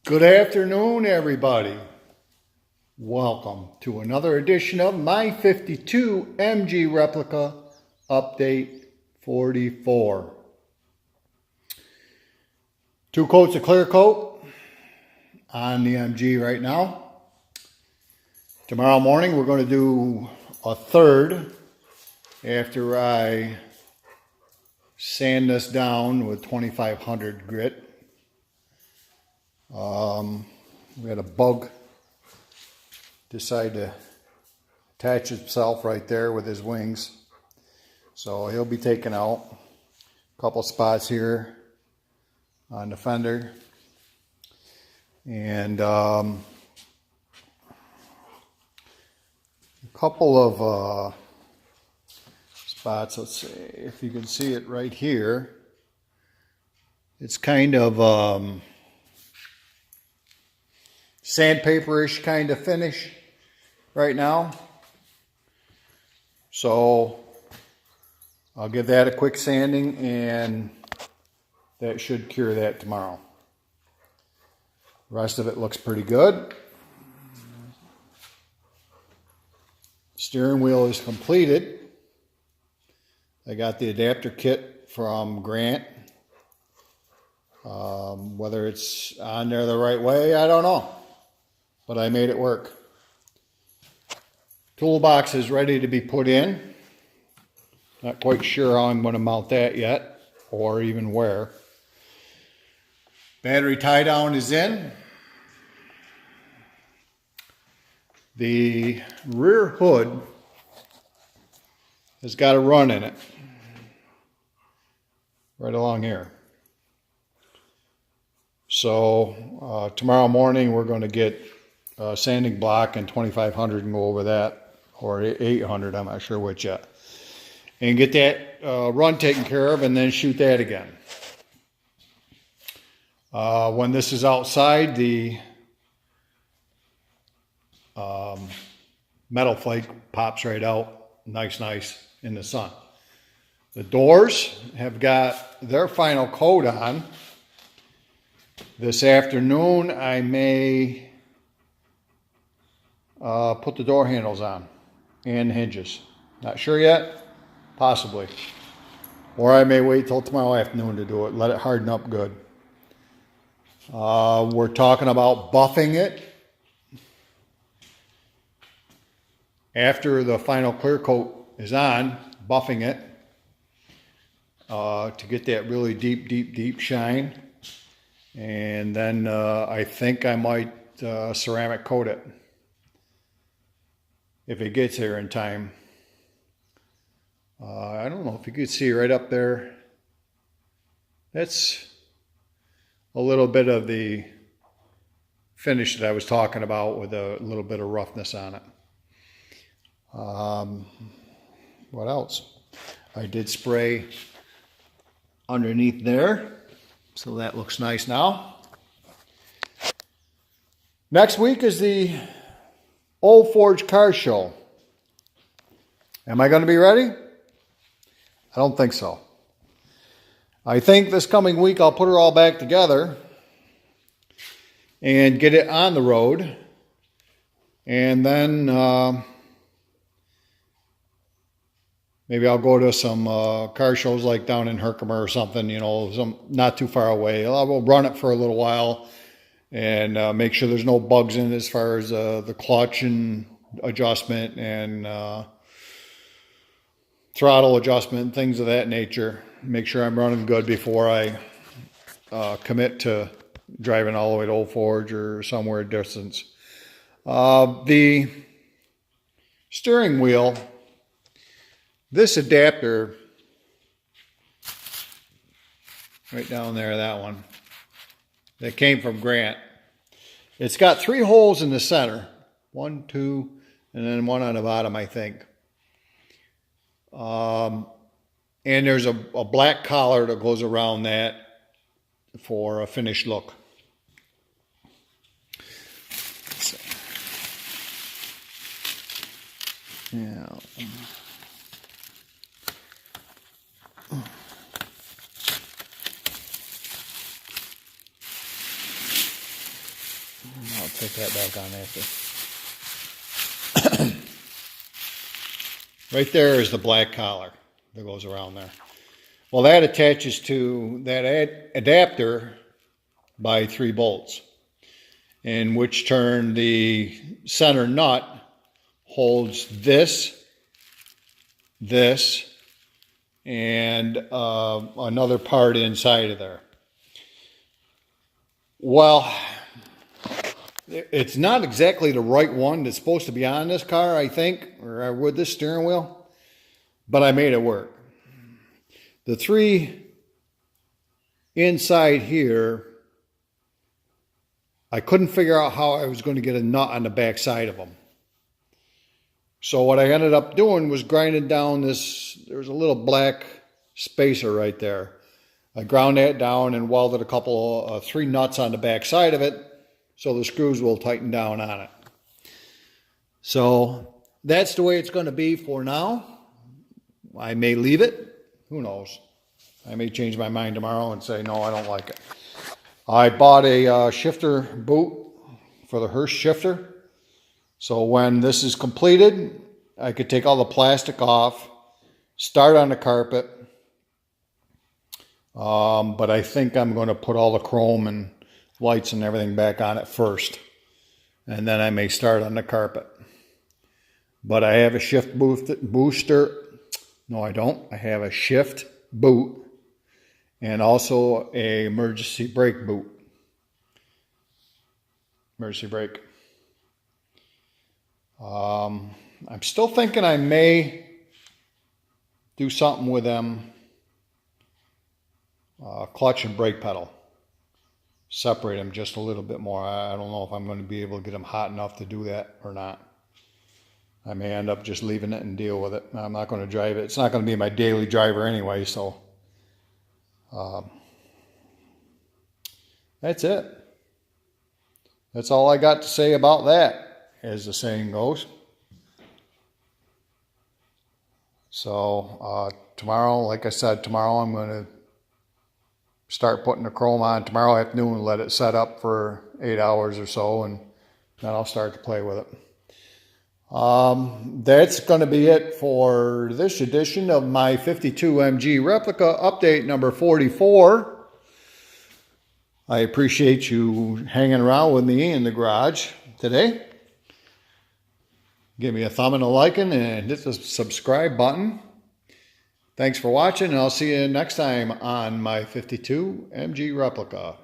Good afternoon, everybody. Welcome to another edition of my 52 MG Replica Update 44. 2 coats of clear coat on the MG right now. Tomorrow morning we're going to do a third after I sand this down with 2500 grit. We had a bug decide to attach himself right there with his wings, so he'll be taken out. A couple spots here on the fender, and a couple of spots. Let's see if you can see it right here. It's kind of sandpaper-ish kind of finish right now. So I'll give that a quick sanding and that should cure that tomorrow. The rest of it looks pretty good. Steering wheel is completed. I got the adapter kit from Grant. Whether it's on there the right way, I don't know. But I made it work. Toolbox is ready to be put in. Not quite sure how I'm going to mount that yet, or even where. Battery tie down is in. The rear hood has got a run in it. Right along here. So tomorrow morning we're going to get a sanding block and 2500 and go over that, or 800, I'm not sure which yet, and get that run taken care of, and then shoot that again. When this is outside, the metal flake pops right out nice in the sun. The doors have got their final coat on. This afternoon I may put the door handles on and hinges. Not sure yet, possibly. Or I may wait till tomorrow afternoon to do it, let it harden up good. We're talking about buffing it after the final clear coat is on, buffing it to get that really deep shine. And then I think I might ceramic coat it if it gets here in time. I don't know if you could see right up there. That's a little bit of the finish that I was talking about, with a little bit of roughness on it. What else? I did spray underneath there, so that looks nice now. Next week is the Old Forge Car Show. Am I going to be ready? I don't think so. I think this coming week I'll put her all back together and get it on the road. And then maybe I'll go to some car shows like down in Herkimer or something, you know, not too far away. I will run it for a little while and make sure there's no bugs in it as far as the clutch and adjustment and throttle adjustment, things of that nature. Make sure I'm running good before I commit to driving all the way to Old Forge or somewhere distance. The steering wheel, this adapter right down there, that one, that came from Grant. It's got 3 holes in the center. 1, 2, and then one on the bottom, I think. And there's a black collar that goes around that for a finished look. So, yeah. I'll take that back on after. Right there is the black collar that goes around there. Well, that attaches to that adapter by 3 bolts, in which turn the center nut holds this, and another part inside of there. Well, it's not exactly the right one that's supposed to be on this car, I think, or with this steering wheel, but I made it work. The 3 inside here, I couldn't figure out how I was going to get a nut on the back side of them. So what I ended up doing was grinding down this, there's a little black spacer right there. I ground that down and welded a couple, 3 nuts on the back side of it, so the screws will tighten down on it. So that's the way it's going to be for now. I may leave it. Who knows? I may change my mind tomorrow and say, no, I don't like it. I bought a shifter boot for the Hurst shifter. So when this is completed, I could take all the plastic off, start on the carpet. But I think I'm going to put all the chrome and lights and everything back on it first, and then I may start on the carpet. But I have a shift booster. No, I don't. I have a shift boot and also a emergency brake boot. Emergency brake. I'm still thinking I may do something with them. Clutch and brake pedal. Separate them just a little bit more. I don't know if I'm going to be able to get them hot enough to do that or not. I may end up just leaving it and deal with it. I'm not going to drive it. It's not going to be my daily driver anyway, so that's it. That's all I got to say about that, as the saying goes. So tomorrow, like I said, tomorrow I'm going to start putting the chrome on tomorrow afternoon and let it set up for 8 hours or so, and then I'll start to play with it. That's going to be it for this edition of my 52 MG replica update number 44. I appreciate you hanging around with me in the garage today. Give me a thumb and a liking and hit the subscribe button. Thanks for watching, and I'll see you next time on my 52 MG replica.